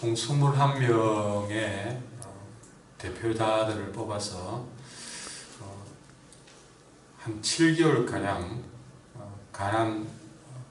총 21명의 대표자들을 뽑아서 한 7개월가량 가난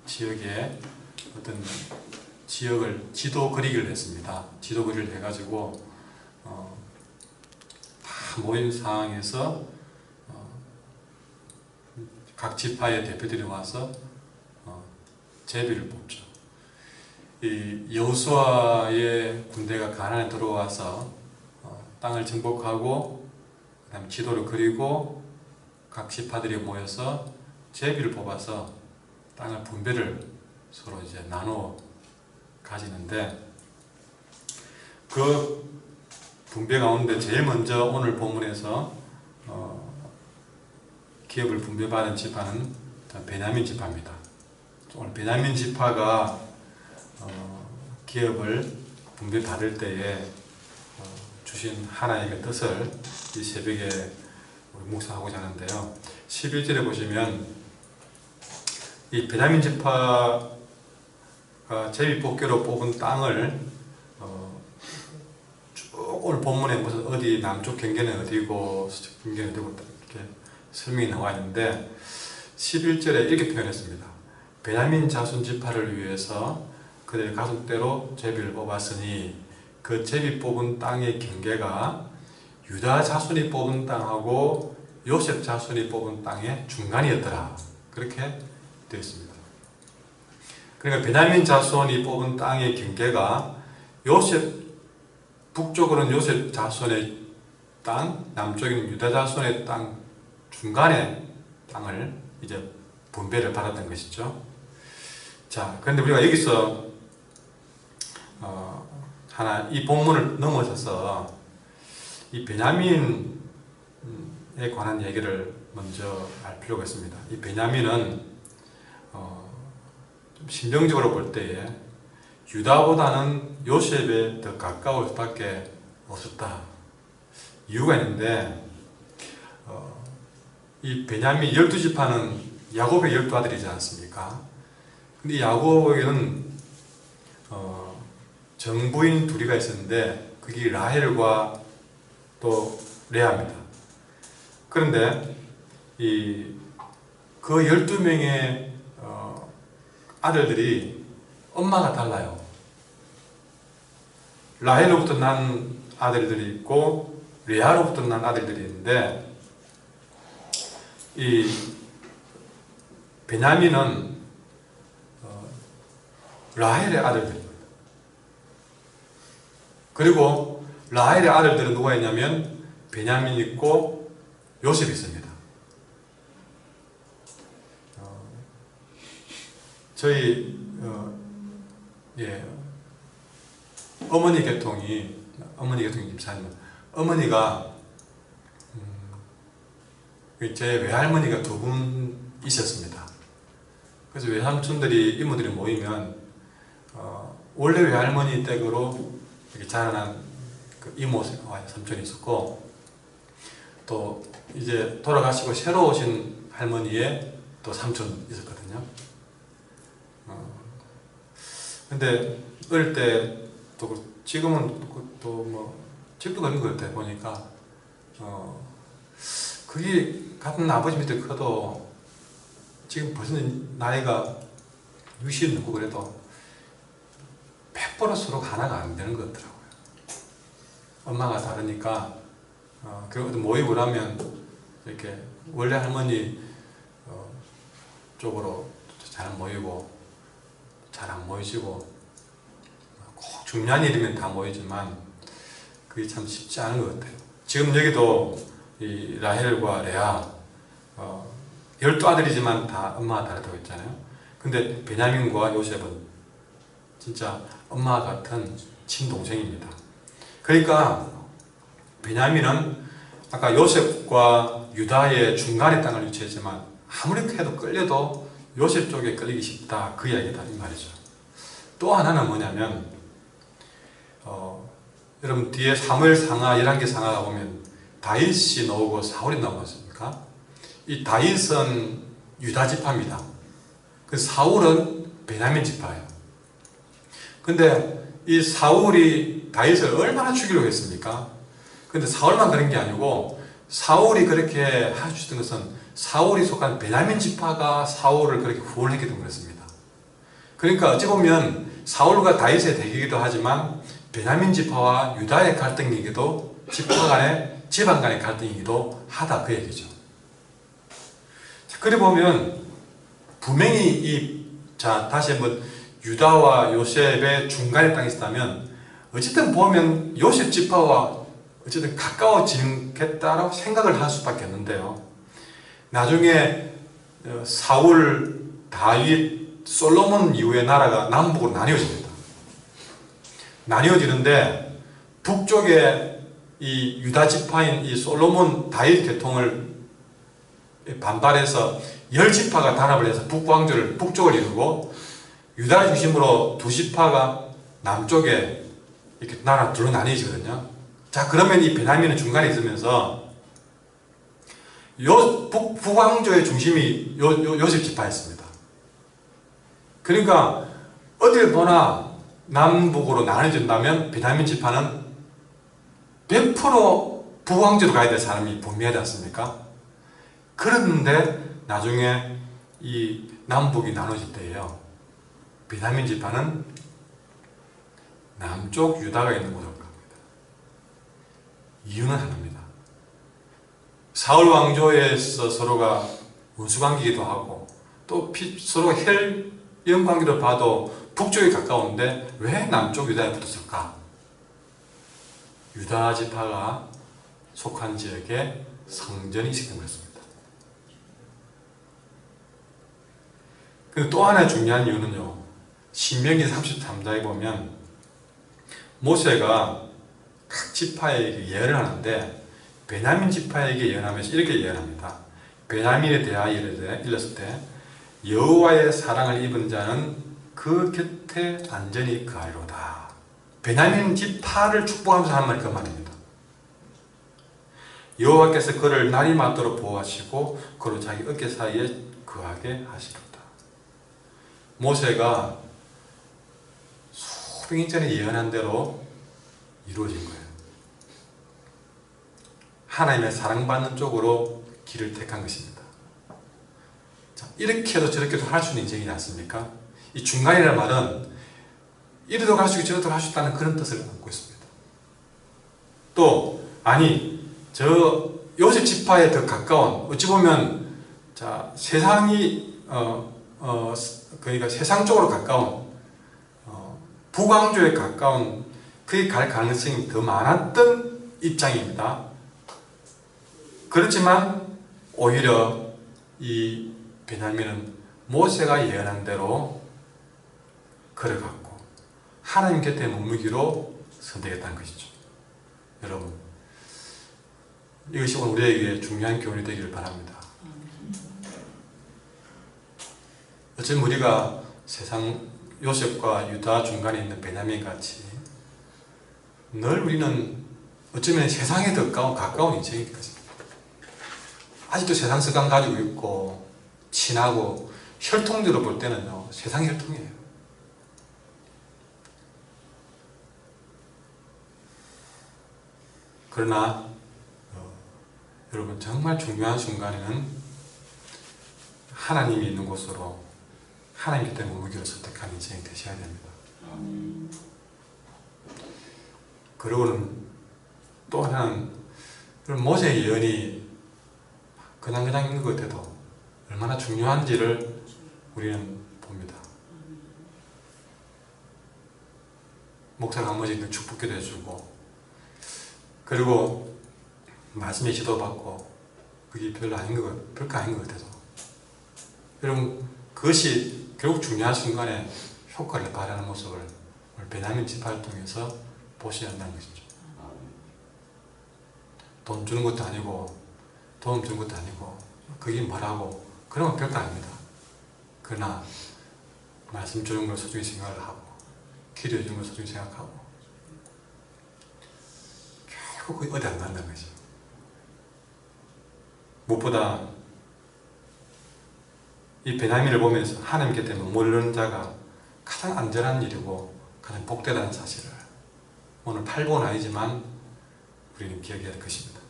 지역에 어떤 지역을 지도 그리기를 했습니다. 지도 그리기를 해가지고 다 모인 상황에서 각 지파의 대표들이 와서 제비를 뽑죠. 이 여호수아의 군대가 가나안에 들어와서 땅을 정복하고 그다음 지도를 그리고 각 지파들이 모여서 제비를 뽑아서 땅을 분배를 서로 이제 나누어 가지는데, 그 분배 가운데 제일 먼저 오늘 본문에서 기업을 분배받은 지파는 베냐민 지파입니다. 오늘 베냐민 지파가 기업을 분배받을 때에 주신 하나님의 뜻을 이 새벽에 묵상하고자 하는데요. 11절에 보시면 이 베냐민 지파가 제비뽑기로 뽑은 땅을 쭉 오늘 본문에 무슨 어디 남쪽 경계는 어디고 서쪽 경계는 어디고 이렇게 설명이 나와 있는데, 11절에 이렇게 표현했습니다. 베냐민 자손 지파를 위해서 그들의 가족대로 제비를 뽑았으니 그 제비 뽑은 땅의 경계가 유다 자손이 뽑은 땅하고 요셉 자손이 뽑은 땅의 중간이었더라. 그렇게 되어 있습니다. 그러니까 베냐민 자손이 뽑은 땅의 경계가 북쪽으로는 요셉 자손의 땅, 남쪽에는 유다 자손의 땅 중간의 땅을 이제 분배를 받았던 것이죠. 자, 그런데 우리가 여기서 하나 이 본문을 넘어서서 이 베냐민에 관한 얘기를 먼저 알 필요가 있습니다. 이 베냐민은 좀 심정적으로 볼 때에 유다보다는 요셉에 더 가까울 수밖에 없었다. 이유가 있는데, 이 베냐민 12지파는 야곱의 12아들이지 않습니까? 근데 야곱에게는 정부인 둘이가 있었는데 그게 라헬과 또 레아입니다. 그런데 그 12명의 아들들이 엄마가 달라요. 라헬로부터 난 아들들이 있고 레아로부터 난 아들들이 있는데, 이 베냐민은 라헬의 아들들입니다. 그리고 라헬의 아들들은 누가 있냐면 베냐민이 있고 요셉이 있습니다. 저희 어머니 계통이 집사님, 어머니가 제 외할머니가 2분 있었습니다. 그래서 외삼촌들이 이모들이 모이면 원래 외할머니 댁으로 이렇게 자라난 그 이모 삼촌이 있었고, 또 이제 돌아가시고 새로 오신 할머니의 또 삼촌 있었거든요. 근데 어릴 때 또 지금은 또 뭐 집도 그런 것 같아 보니까 그게 같은 아버지 밑에 커도 지금 벌써 나이가 60 넘고 그래도 100% 서로 하나가 안 되는 것 같더라고요. 엄마가 다르니까 그리고 모이고 나면 이렇게 원래 할머니 쪽으로 잘 모이고 잘 안 모이시고, 꼭 중요한 일이면 다 모이지만 그게 참 쉽지 않은 것 같아요. 지금 여기도 이 라헬과 레아 12아들이지만 다 엄마가 다르다고 했잖아요. 근데 베냐민과 요셉은 진짜 엄마 같은 친동생입니다. 그러니까 베냐민은 아까 요셉과 유다의 중간의 땅을 유치했지만 아무리 해도 끌려도 요셉 쪽에 끌리기 쉽다, 그 이야기다 이 말이죠. 또 하나는 뭐냐면 여러분 뒤에 사무엘상하 11개상하가 보면 다윗이 나오고 사울이 나오지 않습니까? 이 다윗은 유다 지파입니다. 그 사울은 베냐민 지파예요. 근데 이 사울이 다윗을 얼마나 죽이려고 했습니까? 근데 사울만 그런 게 아니고 사울이 그렇게 할 수 있던 것은 사울이 속한 베냐민 지파가 사울을 그렇게 후원했기 때문에 그렇습니다. 그러니까 어찌 보면 사울과 다윗의 대결이기도 하지만 베냐민 지파와 유다의 갈등이기도 지파 간의 집안 간의 갈등이기도 하다 그 얘기죠. 그래 보면 분명히 다시 한번 유다와 요셉의 중간에 땅이 있었다면 어쨌든 보면 요셉 지파와 어쨌든 가까워지겠다라고 생각을 할 수밖에 없는데요. 나중에 사울, 다윗, 솔로몬 이후의 나라가 남북으로 나뉘어집니다. 나뉘어지는데 북쪽에 이 유다 지파인 이 솔로몬 다윗 계통을 반발해서 10지파가 단합을 해서 북왕조를 북쪽을 이루고 유다를 중심으로 2지파가 남쪽에 이렇게 나라 둘로 나뉘어지거든요. 자, 그러면 이 베냐민은 중간에 있으면서 북왕조의 중심이 요셉 지파였습니다. 그러니까 어딜 보나 남북으로 나눠진다면 베냐민 지파는 100% 북왕조로 가야 될 사람이 분명하지 않습니까? 그런데 나중에 이 남북이 나눠질 때예요. 베냐민 지파는 남쪽 유다가 있는 곳으로 갑니다. 이유는 하나입니다. 사울 왕조에서 서로가 원수관계이기도 하고 또 서로 혈연 관계로 봐도 북쪽에 가까운데 왜 남쪽 유다에 붙었을까? 유다 지파가 속한 지역에 성전이 있기 때문에 그렇습니다. 또 하나의 중요한 이유는요. 신명기 33장에 보면 모세가 각 지파에게 예언을 하는데 베냐민 지파에게 예언하면서 이렇게 예언합니다. 베냐민에 대하여 일렀을 때 여호와의 사랑을 입은 자는 그 곁에 안전히 거하리로다. 베냐민 지파를 축복하면서 하는 말이 그 말입니다. 여호와께서 그를 날이 맞도록 보호하시고 그로 자기 어깨 사이에 거하게 하시리로다. 모세가 수백 년 전에 예언한 대로 이루어진 거예요. 하나님의 사랑받는 쪽으로 길을 택한 것입니다. 자, 이렇게도 저렇게도 할 수 있는 인생이지 않습니까? 이 중간이라는 말은 이리도 갈 수 있고 저리도 갈 수 있다는 그런 뜻을 담고 있습니다. 또 아니 저 요셉 지파에 더 가까운 어찌 보면 자 세상이 그러니까 세상 쪽으로 가까운 북왕조에 가까운 그에 갈 가능성이 더 많았던 입장입니다. 그렇지만 오히려 이 베냐민은 모세가 예언한 대로 걸어갔고 하나님 곁에 머무기로 선택했다는 것이죠. 여러분 이것이 오늘 우리에게 중요한 교훈이 되기를 바랍니다. 어쩌면 우리가 세상 요셉과 유다 중간에 있는 베냐민 같이 늘 우리는 어쩌면 세상에 더 가까운 인생인 것입니다. 아직도 세상 습관 가지고 있고 친하고 혈통적으로 볼 때는요 세상 혈통이에요. 그러나 여러분 정말 중요한 순간에는 하나님이 있는 곳으로 하나님 곁에 머무기를 선택하는 인생이 되셔야 됩니다. 그리고는 또 하나는 모세의 예언이 그냥 있는 것 같아도 얼마나 중요한지를 우리는 봅니다. 목사가 한 번씩 축복기도 해주고 그리고 말씀에 지도받고 그게 별거 아닌 것 같아서 여러분 그것이 결국 중요한 순간에 효과를 발휘하는 모습을 베냐민 지파를 통해서 보셔야 한다는 것이죠. 돈 주는 것도 아니고 도움 주는 것도 아니고 그게 뭐라고 그런 건 별거 아닙니다. 그러나 말씀 주는 걸 소중히 생각을 하고 기도해 주는 걸 소중히 생각하고 결국 어디 안 간다는 거죠. 무엇보다 이 베냐민을 보면서 하나님 곁에 머무르는 자가 가장 안전한 일이고 하나님 복되다는 사실을 오늘 8복은 아니지만 우리는 기억해야 할 것입니다.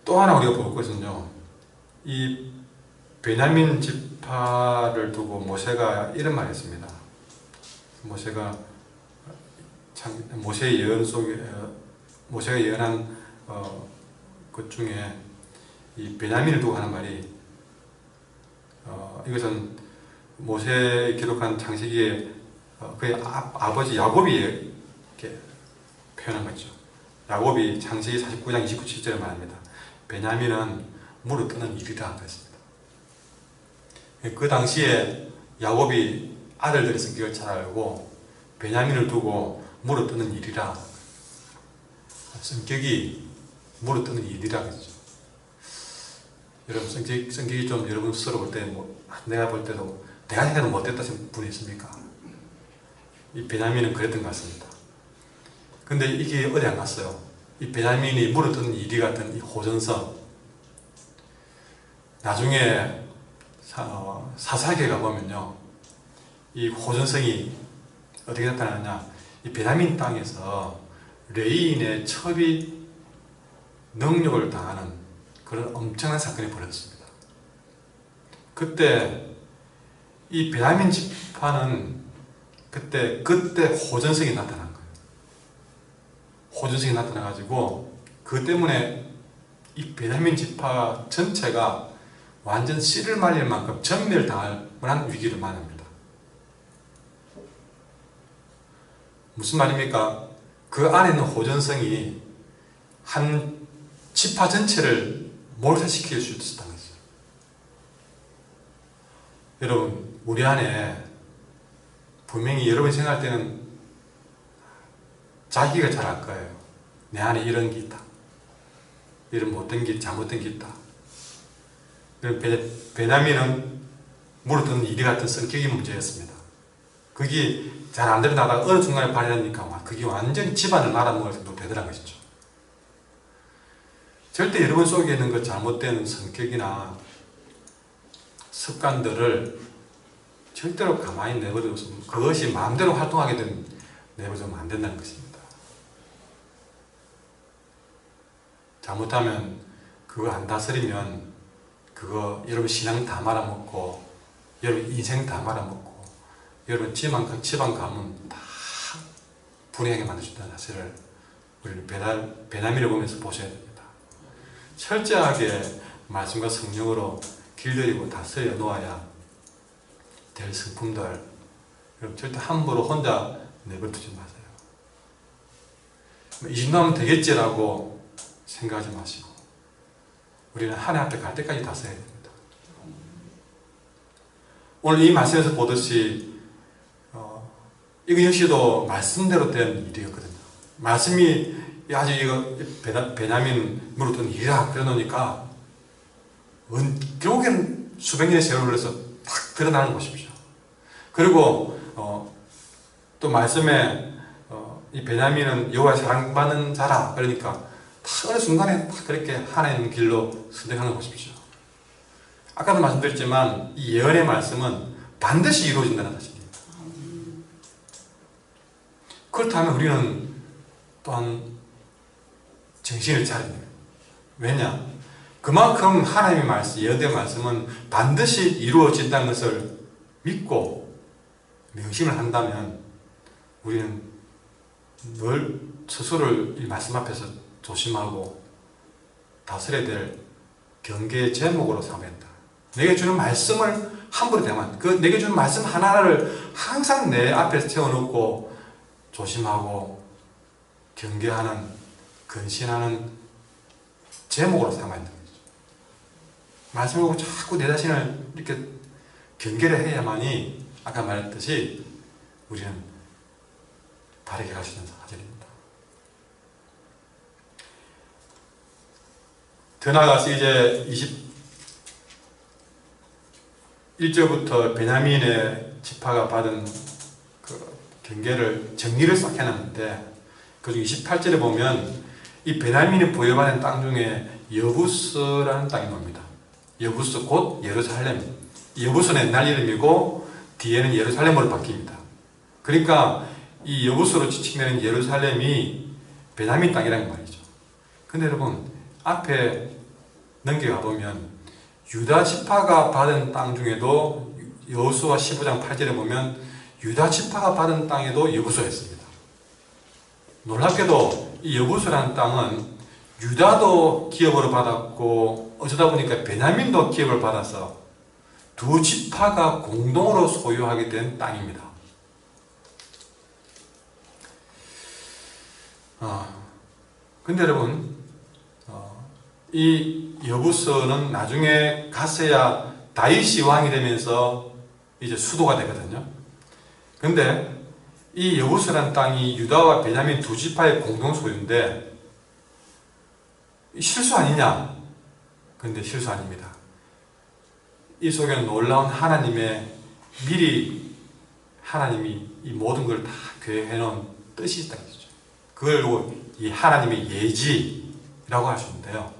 또 하나 우리가 볼 것은요, 이 베냐민 지파를 두고 모세가 이런 말을 했습니다. 모세가 모세의 예언 속에 모세가 예언한 것 중에 이 베냐민을 두고 하는 말이 이것은 모세에 기록한 창세기에 그의 아버지 야곱이 이렇게 표현한 거죠. 야곱이 창세기 49장 29절에 말합니다. 베냐민은 물을 뜨는 일이라 그랬습니다. 그 당시에 야곱이 아들들의 성격을 잘 알고 베냐민을 두고 물을 뜨는 일이라, 성격이 물을 뜨는 일이라 그랬죠. 여러분 성격이 좀 여러분 스스로 볼 때 내가 볼 때도 내가 생각해도 못됐다 싶은 분이 있습니까? 이 베냐민은 그랬던 것 같습니다. 근데 이게 어디 안 갔어요. 이 베냐민이 물을 뜨는 일이 같은 이 호전성, 나중에 사사기에 가보면요, 이 호전성이 어떻게 나타나느냐, 이 베냐민 땅에서 레위인의 첩이 능욕을 당하는 그런 엄청난 사건이 벌어졌습니다. 그때 이 베냐민 지파는 그때 호전성이 나타난 거예요. 호전성이 나타나가지고 그 때문에 이 베냐민 지파 전체가 완전 씨를 말릴 만큼 전멸당할 만한 위기를 만납니다. 무슨 말입니까? 그 안에 있는 호전성이 한 지파 전체를 몰살시킬 수 있었다는 거죠. 여러분, 우리 안에 분명히 여러분이 생각할 때는 자기가 잘 알 거예요. 내 안에 이런 게 있다. 이런 못된 게, 잘못된 게 있다. 베냐민은 물을 뜨는 이리 같은 성격이 문제였습니다. 그게 잘 안 드러나다가 어느 순간에 발현하니까 그게 완전히 집안을 말아먹을 정도 되더라는 것이죠. 절대 여러분 속에 있는 그 잘못된 성격이나 습관들을 절대로 가만히 내버려둬서 그것이 마음대로 활동하게 내버려두면 안 된다는 것입니다. 잘못하면 그거 안 다스리면 그거 여러분 신앙 다 말아먹고 여러분 인생 다 말아먹고 여러분 집안 가문 다 불행하게 만들어준다는 사실을 우리는 베냐민을 보면서 보셔야 됩니다. 철저하게 말씀과 성령으로 길들이고 다스려 놓아야 될 성품들, 여러분 절대 함부로 혼자 내버려두지 마세요. 이 정도 하면 되겠지라고 생각하지 마시고 우리는 하나님 앞에 갈 때까지 다스려야 됩니다. 오늘 이 말씀에서 보듯이 이거 역시도 말씀대로 된 일이었거든요. 말씀이 아주 이거 베냐민 물었던 일이라 그래 놓으니까 결국에는 수백 년의 세월을 해서 딱 드러나는 것이죠. 그리고 또 말씀에 이 베냐민은 여호와의 사랑받는 자라 그러니까 딱 어느 순간에 딱 그렇게 하나님 길로 선택하는 것이죠. 아까도 말씀드렸지만 이 예언의 말씀은 반드시 이루어진다는 사실입니다. 그렇다면 우리는 또한 정신을 차려야 돼요. 왜냐? 그만큼 하나님의 말씀, 예언의 말씀은 반드시 이루어진다는 것을 믿고 명심을 한다면 우리는 늘 스스로를 이 말씀 앞에서 조심하고 다스려야 될 경계의 제목으로 삼아야 한다. 내게 주는 말씀을 함부로 대면 내게 주는 말씀 하나를 항상 내 앞에 세워놓고 조심하고 경계하는, 근신하는 제목으로 삼아야 한다. 말씀을 보고 자꾸 내 자신을 이렇게 경계를 해야만이 아까 말했듯이 우리는 바르게 갈 수 있는 사실입니다. 더 나아가서 이제 21절부터 베냐민의 지파가 받은 그 경계를 정리를 싹 해놨는데 그중 28절에 보면 이 베냐민이 부여받은 땅 중에 여부스라는 땅이 나옵니다. 여부스 곧 예루살렘. 여부스는 옛날 이름이고 뒤에는 예루살렘으로 바뀝니다. 그러니까 이 여부수로 지칭되는 예루살렘이 베냐민 땅이라는 말이죠. 근데 여러분 앞에 넘겨가 보면 유다 지파가 받은 땅 중에도 여호수아 15장 8절에 보면 유다 지파가 받은 땅에도 여부수가 있습니다. 놀랍게도 이 여부수라는 땅은 유다도 기업으로 받았고 어쩌다 보니까 베냐민도 기업을 받아서 두 지파가 공동으로 소유하게 된 땅입니다. 근데 여러분 이 여부서는 나중에 가서야 다윗이 왕이 되면서 이제 수도가 되거든요. 근데 이 여부서라는 땅이 유다와 베냐민 두 지파의 공동 소유인데 실수 아니냐? 근데 실수 아닙니다. 이 속에는 놀라운 하나님의 미리 하나님이 이 모든 걸 다 계획해 놓은 뜻이 있다는 거죠. 그걸 이 하나님의 예지라고 할 수 있는데요.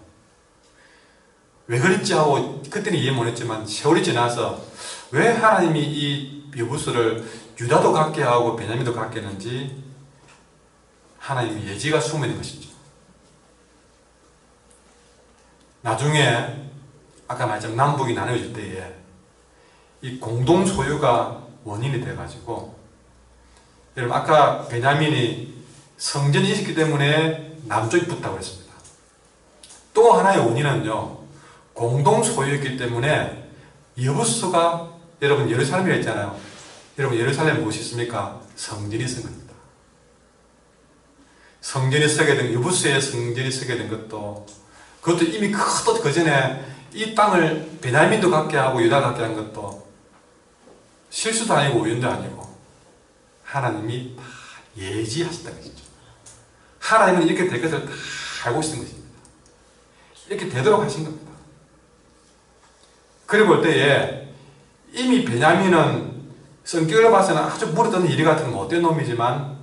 왜 그랬지 하고 그때는 이해 못했지만 세월이 지나서 왜 하나님이 이 여부서를 유다도 갖게 하고 베냐민도 갖게 했는지 하나님의 예지가 숨어 있는 것이죠. 나중에 아까 말했지만 남북이 나눠질 때에 이 공동 소유가 원인이 돼가지고 여러분 아까 베냐민이 성전이 있었기 때문에 남쪽이 붙다고 했습니다. 또 하나의 원인은요 공동 소유였기 때문에 여부수가 여러분 예루살렘이라 했잖아요. 여러분 예루살렘 무엇이 있습니까? 성전이 있은 겁니다. 성전이 서게 된 여부수의 성전이 서게 된 것도 그것도 이미 그 전에 이 땅을 베냐민도 갖게 하고 유다 갖게 한 것도 실수도 아니고 우연도 아니고 하나님이 다 예지하셨다는 것이죠. 하나님은 이렇게 될 것을 다 알고 있는 것입니다. 이렇게 되도록 하신 겁니다. 그래 볼 때에 이미 베냐민은 성격을 봐서는 아주 물어뜯는 이리 같은 못된 놈이지만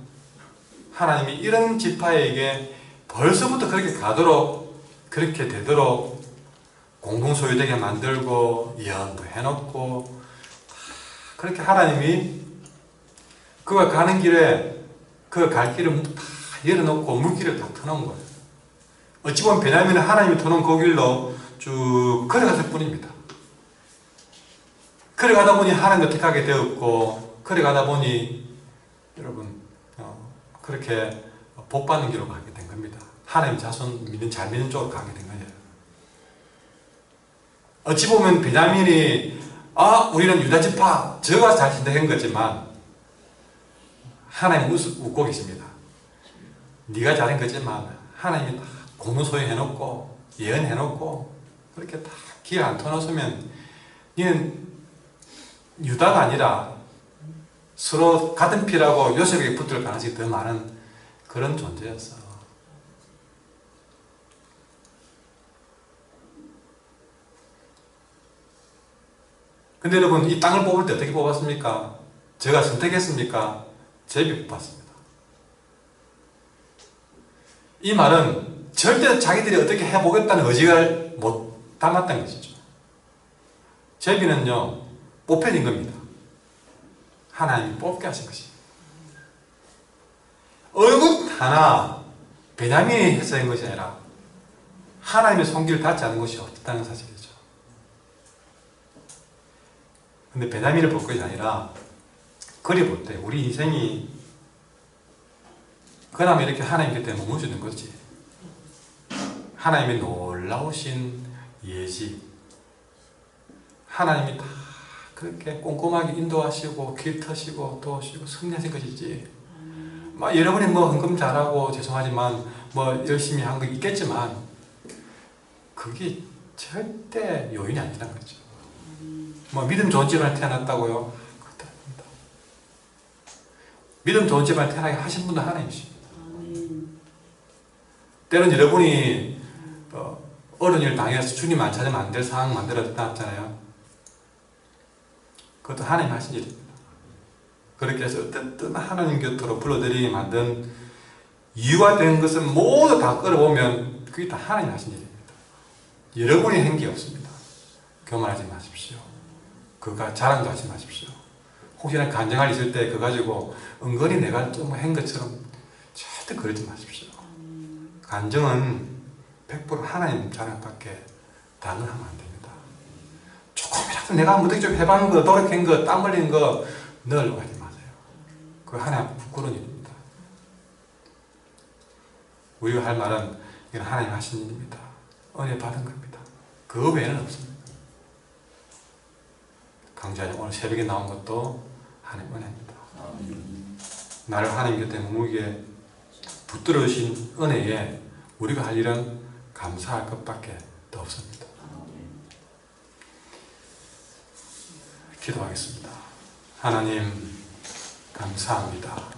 하나님이 이런 지파에게 벌써부터 그렇게 가도록 그렇게 되도록 공동소유되게 만들고 예언도 해놓고 그렇게 하나님이 그가 가는 길에 그가 갈 길을 다 열어놓고 물길을 다 터놓은 거예요. 어찌 보면 베냐민은 하나님이 터놓은 그 길로 쭉 걸어갔을 뿐입니다. 걸어가다 보니 하나님도 택하게 되었고 걸어가다 보니 여러분 그렇게 복받는 길로 가게 된 겁니다. 하나님 자손 잘 믿는 쪽으로 가게 된 거예요. 어찌 보면 베냐민이 우리는 유다지파 저가 잘 선택한 거지만 하나님 웃고 계십니다. 네가 잘한 거지만 하나님이 다 공동소유 해놓고 예언해놓고 그렇게 다 기회 안 터놓으면 너는 유다가 아니라 서로 같은 피라고 요셉에게 붙을 가능성이 더 많은 그런 존재였어. 근데 여러분 이 땅을 뽑을 때 어떻게 뽑았습니까? 제가 선택했습니까? 제비 뽑았습니다. 이 말은 절대 자기들이 어떻게 해보겠다는 의지를 못 담았다는 것이죠. 제비는요 뽑혀진 겁니다. 하나님이 뽑게 하신 것이. 얼굴 하나 베냐민이 해서 한 것이 아니라 하나님의 손길을 닿지 않은 것이 없다는 사실이죠. 근데 베냐민을 볼 것이 아니라 그리 볼 때 우리 인생이 그나마 이렇게 하나님 곁에 머무르는 거지. 하나님의 놀라우신 예지, 하나님이 다 그렇게 꼼꼼하게 인도하시고 길 터시고 도우시고 섭리하신 것이지. 여러분이 헌금 잘하고 죄송하지만 열심히 한 거 있겠지만 그게 절대 요인이 아니라는 거죠. 믿음 좋은 집안에 태어났다고요? 그것도 아닙니다. 믿음 좋은 집안에 태어나게 하신 분도 하나님이십니다. 때론 여러분이 어려운 일을 당해서 주님 안 찾으면 안 될 상황 만들어놨잖아요. 그것도 하나님 하신 일입니다. 그렇게 해서 어쨌든 하나님 곁으로 불러들이게 만든 이유가 된 것을 모두 다 끌어보면 그게 다 하나님 하신 일입니다. 여러분이 한 게 없습니다. 교만하지 마십시오. 그가 자랑도 하지 마십시오. 혹시나 간증할 있을 때 그거 가지고 은근히 내가 좀 한 것처럼 절대 그러지 마십시오. 간증은 100% 하나님 자랑밖에 다른 하면 안 됩니다. 조금이라도 내가 무척 좀 해본 거, 노력한 거, 땀 흘린 거 늘 하지 마세요. 그거 하나님 부끄러운 일입니다. 우리가 할 말은 이건 하나님 하신 일입니다. 은혜 받은 겁니다. 그 외에는 없습니다. 강좌님 오늘 새벽에 나온 것도 하나님 은혜입니다. 나를 하나님 곁에 머무게 붙들어 주신 은혜에 우리가 할 일은 감사할 것밖에 더 없습니다. 기도하겠습니다. 하나님 감사합니다.